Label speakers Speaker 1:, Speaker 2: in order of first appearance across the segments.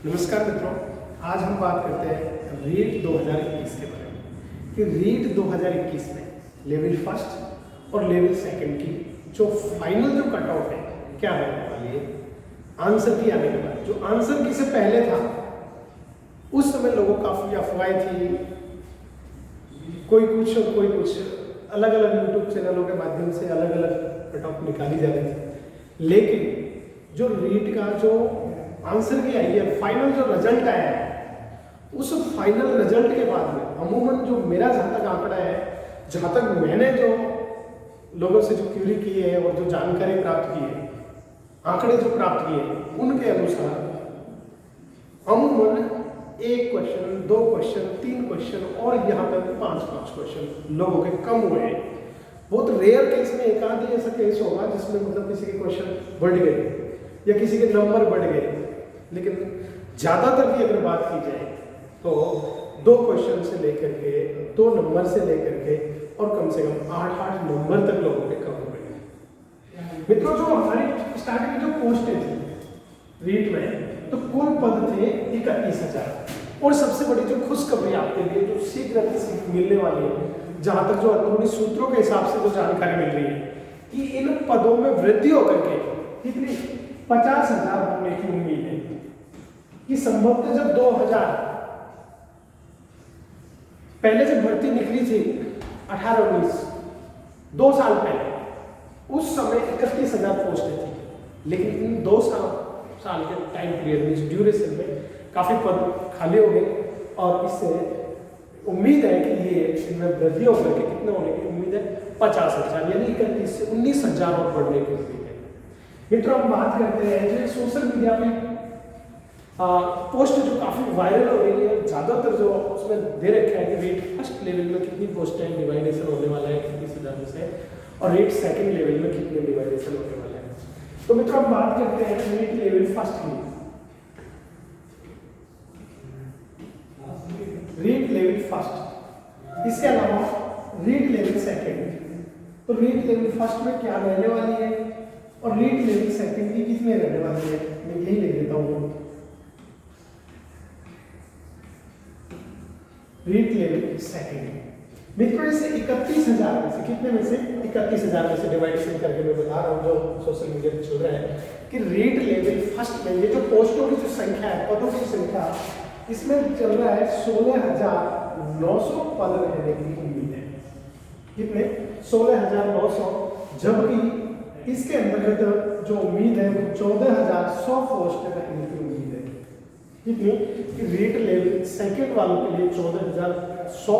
Speaker 1: नमस्कार मित्रों, आज हम बात करते हैं रीट 2021 के बारे में कि रीट 2021 में लेवल फर्स्ट और लेवल सेकंड की जो फाइनल जो कट ऑफ है क्या रहने वाली है। आंसर की आने के बाद जो आंसर की से पहले था उस समय लोगों काफ़ी अफवाहें थी, कोई कुछ और कोई कुछ, अलग अलग यूट्यूब चैनलों के माध्यम से अलग अलग कट ऑफ निकाली जा रही थी। लेकिन जो रीट का जो आंसर की आई है, फाइनल जो रिजल्ट आया है, उस फाइनल रिजल्ट के बाद में अमूमन जो मेरा जहाँ तक आंकड़ा है, जहाँ तक मैंने जो लोगों से जो क्यूरी की है और जो जानकारी प्राप्त की है, आंकड़े जो प्राप्त किए हैं, उनके अनुसार अमूमन 1 क्वेश्चन, 2 क्वेश्चन, 3 क्वेश्चन और यहाँ तक 5-5 क्वेश्चन लोगों के कम हुए हैं। बहुत रेयर केस में एक आधी ऐसा केस होगा जिसमें मतलब किसी के क्वेश्चन बढ़ गए या किसी के नंबर बढ़ गए, लेकिन ज़्यादातर की अगर बात की जाए तो 2 क्वेश्चन से लेकर के 2 नंबर से लेकर के और कम से कम 8-8 नंबर तक लोगों के कम हो गए। मित्रों, जो हमारी स्टार्टिंग में जो पोस्टें थी रीट में, तो कुल पद थे 31,000 और सबसे बड़ी जो खुशखबरी आपके लिए जो शीघ्र मिलने वाली है, जहाँ तक जो अंदरूनी सूत्रों के हिसाब से जो जानकारी मिल रही है कि इन पदों में वृद्धि होकर के कितनी 50,000 होने की उम्मीद है कि संभवतः जब 2000 पहले जब भर्ती निकली थी 18-19 2 साल पहले, उस समय 31,000 पोस्टें थी, लेकिन इन 2 साल के टाइम पीरियड में ड्यूरेशन में काफी पद खाली हो गए और इससे उम्मीद है कि ये इनमें वृद्धि होकर के कितने होने की उम्मीद है 50,000, यानी 31 से 19,000 और बढ़ने की उम्मीद है। मित्रों, हम बात करते हैं जो सोशल मीडिया में पोस्ट जो काफ़ी वायरल हो रही है, ज़्यादातर जो उसमें दे रखा है कि रेट फर्स्ट लेवल में कितनी पोस्टें डिवाइडेशन होने वाला है 31,000 से, और रेट सेकंड लेवल में कितने डिवाइडेशन होने वाला है। तो मित्रों, हम बात करते हैं रेट लेवल फर्स्ट की, रेट लेवल फर्स्ट, इसके अलावा रेट लेवल सेकंड। तो रेट लेवल फर्स्ट में क्या रहने वाली है और रेट लेवल सेकंड की कितने रहने वाली है, मैं यही लिख देता हूँ। रेट लेवल सेकंड मित्रों, इसे 31,000 में से कितने में से 31,000 में से डिवाइडेशन करके मैं बता रहा हूँ जो सोशल मीडिया पे चल रहा है कि रेट लेवल फर्स्ट में ये जो पोस्टों की जो संख्या है, पदों की संख्या, इसमें चल रहा है 16,900 पद रहने की उम्मीद है। कितने? 16,900, जबकि इसके अंतर्गत जो उम्मीद है वो 14,100 पोस्ट रहने की उम्मीद है। कितनी? कि रेट लेवल सेकंड वालों के लिए 14,100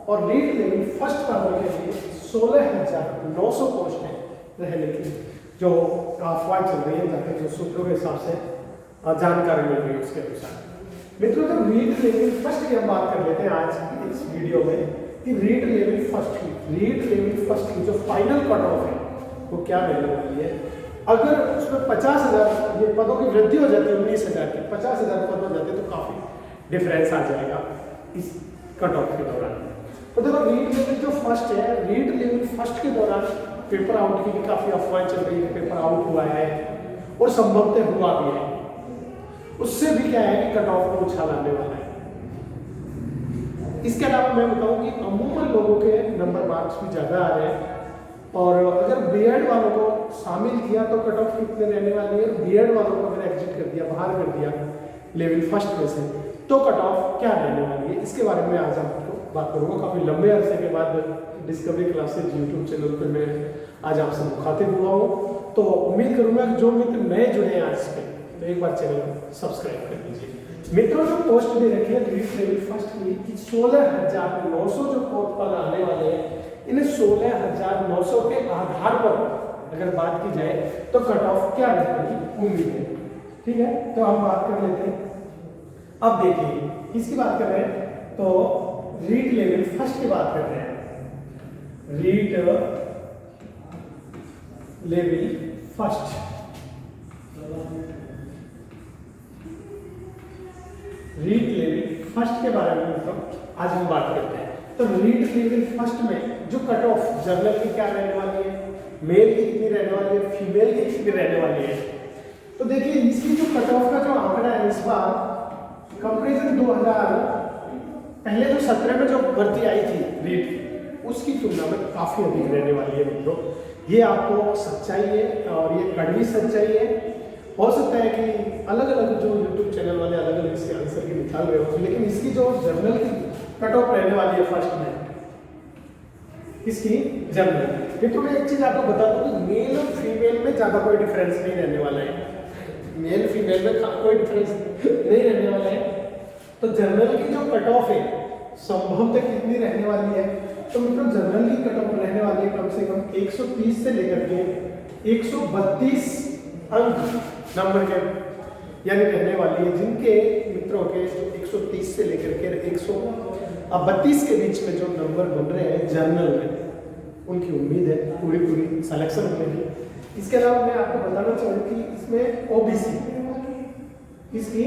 Speaker 1: और रेट लेवल फर्स्ट वालों के लिए 16,900 पोस्ट रहने की जो अफवाह चल रही है, जाकर जो सूत्रों के हिसाब से जानकारी मिल रही है उसके अनुसार। मित्रों, तो रेट लेवल फर्स्ट की हम बात कर लेते हैं आज की इस वीडियो में कि रेट लेवल फर्स्ट की जो फाइनल कट ऑफ है वो क्या रहने वाली है। अगर उसमें 50,000 ये पदों की वृद्धि हो जाती है 19,000 की, 50,000 पद हो जाते तो काफी डिफरेंस आ जाएगा इस कट ऑफ के दौरान। तो देखो, रेट लेवल जो फर्स्ट है, रेट लेवल फर्स्ट के दौरान पेपर आउट की भी काफी अफवाह चल रही है, पेपर आउट हुआ है और संभवतः हुआ भी है। उससे भी क्या है कि कट ऑफ को उछाल आने वाला है। इसके अलावा मैं बताऊं कि अमूमन लोगों के नंबर मार्क्स भी ज्यादा आ रहे हैं, और अगर बीएड वालों को शामिल किया तो कट ऑफ कितने रहने वाली है, बीएड वालों को अगर एग्जिट कर दिया, बाहर कर दिया लेवल फर्स्ट में से, तो कट ऑफ क्या रहने वाली है, इसके बारे में आज आपको बात करूंगा। काफी लंबे अरसे के बाद डिस्कवरी क्लासेज यूट्यूब चैनल पर मैं आज आपसे मुखातिब हुआ हूँ, तो उम्मीद करूंगा कि जो मित्र नए जुड़े हैं आज पे, तो एक बार चैनल को सब्सक्राइब कर दीजिए। मित्रों, जो पोस्ट दे रखी है रेट लेवल फर्स्ट की 16,900 जो पद आने वाले हैं, इन 16,900 के आधार पर अगर बात की जाए तो कट ऑफ क्या रहने की उम्मीद है। ठीक है, तो हम बात कर लेते हैं। अब देखिए, किसकी बात कर रहे हैं, तो रेट लेवल फर्स्ट की बात कर रहे हैं। REET level first, REET level first के बारे में तो आज हम बात करते हैं। तो रीट लेवल फर्स्ट में जो कट ऑफ जर्नल की क्या रहने वाली है, मेल की कितनी रहने वाली है, फीमेल की कितनी रहने वाली है, तो देखिए इसकी जो कट ऑफ का जो आंकड़ा है इस बार कंपेरिजन 2000 पहले जो 17 में जो भर्ती आई थी रीट उसकी तुलना में काफी अधिक रहने वाली है मित्रों। ये आपको सच्चाई है और ये कड़वी सच्चाई है। हो सकता है कि अलग अलग जो यूट्यूब चैनल वाले अलग अलग इसके आंसर की निकाल रहे हो, लेकिन इसकी जो जर्नल की कट ऑफ रहने वाली है फर्स्ट में, इसकी जर्नल मित्रों मैं एक चीज आपको बता दूं कि मेल और फीमेल में ज्यादा कोई डिफरेंस नहीं रहने वाला है। मेल फीमेल में कोई डिफरेंस नहीं रहने वाला है। तो जर्नल की जो कट ऑफ है संभवतः कितनी रहने वाली है, तो मित्रों जर्नल की कट ऑफ रहने वाली है कम से कम 130 से लेकर के 132 अंक नंबर के यानी रहने वाली है, जिनके मित्रों के 130 से लेकर के 132 के बीच में जो नंबर बन रहे हैं जर्नल में, उनकी उम्मीद है पूरी सिलेक्शन होने की। इसके अलावा मैं आपको बताना चाहूँ कि इसमें ओबीसी इसकी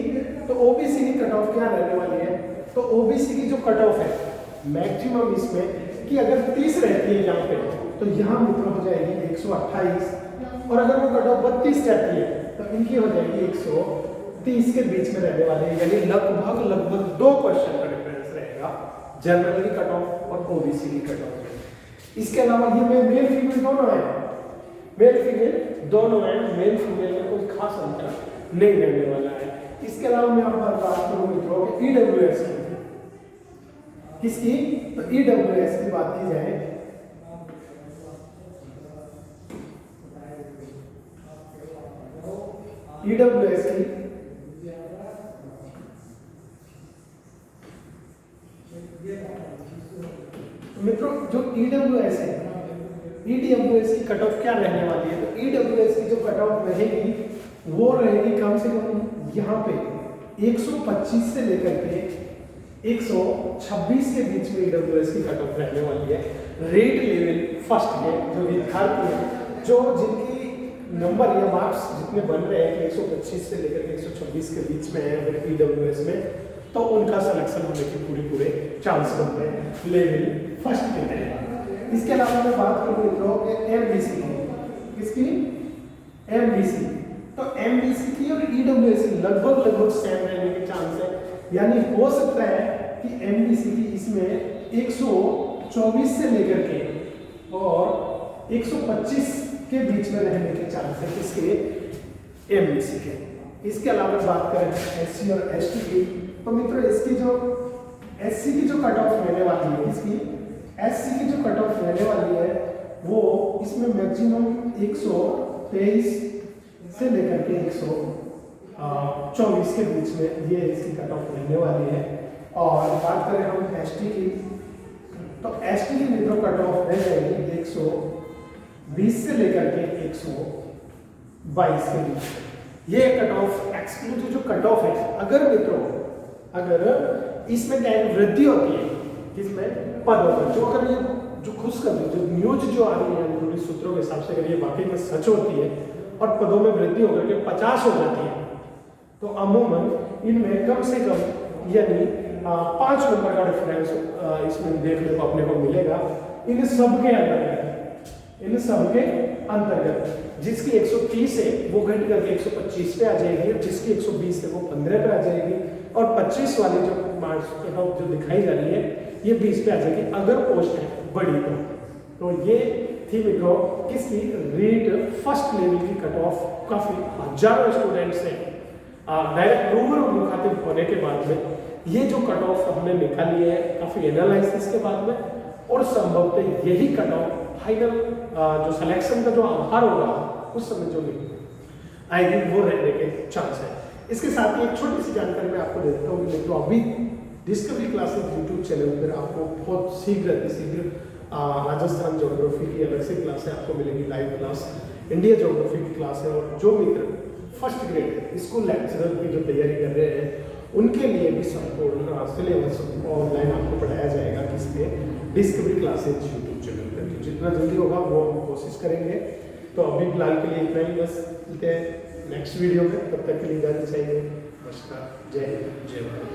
Speaker 1: तो ओबीसी की कट ऑफ क्या रहने वाली है, तो ओबीसी की जो कट ऑफ है मैक्सिमम इसमें कि अगर 30 रहती है यहाँ पे तो यहाँ मित्रों हो जाएगी 128, और अगर वो कट ऑफ 32 जाती है तो इनकी हो जाएगी 130 के बीच में रहने वाली है, यानी लगभग 2 क्वेश्चन का डिफरेंस रहेगा जनरल की कट ऑफ और ओबीसी की कट ऑफ। इसके अलावा ये में मेल फीमेल दोनों है, मेल फीमेल दोनों है, मेल फीमेल में कोई खास अंतर नहीं रहने वाला है। इसके अलावा मैं आपको बात करूं मित्रों कि ईडब्ल्यूएस किसकी, तो ईडब्ल्यूएस की बात की जाए ईडब्ल्यूएस की मित्रों जो ईडब्ल्यूएस है ईडब्ल्यूएस की कट ऑफ क्या रहने वाली है, तो ईडब्ल्यूएस की जो कट ऑफ रहेगी वो रहेगी कम से कम यहाँ पे 125 से लेकर के 126 के बीच में ईडब्ल्यूएस की कट ऑफ रहने वाली है। रेट लेवल फर्स्ट है जो विद्यार्थी है जो जिनकी नंबर या मार्क्स जितने बन रहे हैं कि 125 से लेकर के 126 के बीच में है अगर ईडब्ल्यूएस में, तो उनका सिलेक्शन होने के पूरे चांस बन रहे हैं लेवल फर्स्ट के तहत। इसके अलावा मैं बात करूँ मित्रों एमबीसी की, किसकी एमबीसी, तो एमबीसी की और ईडब्ल्यूएस की लगभग सेम रहने के चांस है, यानी हो सकता है कि एमबीसी की इसमें 124 से लेकर के और 125 के बीच में रहने के चांस है किसके एमबीसी के। इसके अलावा बात करें एससी और एसटी की, तो मित्रों इसकी जो एससी की जो कट ऑफ रहने वाली है, इसकी एससी की जो कट ऑफ रहने वाली है वो इसमें मैक्सिमम 123 से लेकर के 124 के बीच में ये इसकी कट ऑफ रहने वाली है। और बात करें हम एसटी की, तो एसटी की मित्रों कट ऑफ रह जाएगी 120 से लेकर के 122 के बीच में। ये कट ऑफ एक्सक्लूसिव जो कट ऑफ है, अगर मित्रों अगर इसमें क्या वृद्धि होती है किसमें पदों पर, जो अगर ये जो खुशखबरी जो न्यूज जो आ रही है जो सूत्रों के हिसाब से अगर ये वाकई में सच होती है और पदों में वृद्धि होकर के 50 हो जाती है, तो अमूमन इनमें कम से कम यानी 5 नंबर का डिफरेंस इसमें देखने को अपने को मिलेगा इन सबके अंतर्गत। जिसकी 130 है वो घट करके 125 पे आ जाएगी, जिसकी 120 है वो 15 पे आ जाएगी, और 25 वाली जो मार्क्स कट ऑफ जो दिखाई जा रही है ये 20 पे आ जाएगी अगर पोस्ट है बड़ी तो ये थी मित्रों किसकी रीट फर्स्ट लेवल की कट ऑफ। काफी हजारों स्टूडेंट्स से डायरेक्ट रूबरू मुखातिब होने के बाद में ये जो कट ऑफ हमने निकाली है काफी एनालिसिस के बाद में, और संभवतः यही कट ऑफ फाइनल जो सिलेक्शन का जो आधार होगा उस समय जो आएगी वो रहने के चांस है। इसके साथ ही एक छोटी सी जानकारी मैं आपको दे देता हूँ कि तो अभी डिस्कवरी क्लासेस यूट्यूब चैनल पर आपको बहुत शीघ्र राजस्थान ज्योग्राफी की अलग से क्लास है आपको मिलेगी, लाइव क्लास इंडिया ज्योग्राफी की क्लास है, और जो मित्र फर्स्ट ग्रेड स्कूल लेक्चरर की जो तैयारी कर रहे हैं उनके लिए भी संपूर्ण सिलेबस ऑनलाइन आपको पढ़ाया जाएगा किसके डिस्कवरी क्लासेज यूट्यूब चैनल पर। तो जितना जल्दी होगा वो हम कोशिश करेंगे। तो अभी फिलहाल के लिए इतना ही, बस मिलते हैं नेक्स्ट वीडियो में, तब तक के लिए इजाजत चाहिए। नमस्कार, जय हिंद, जय भारत।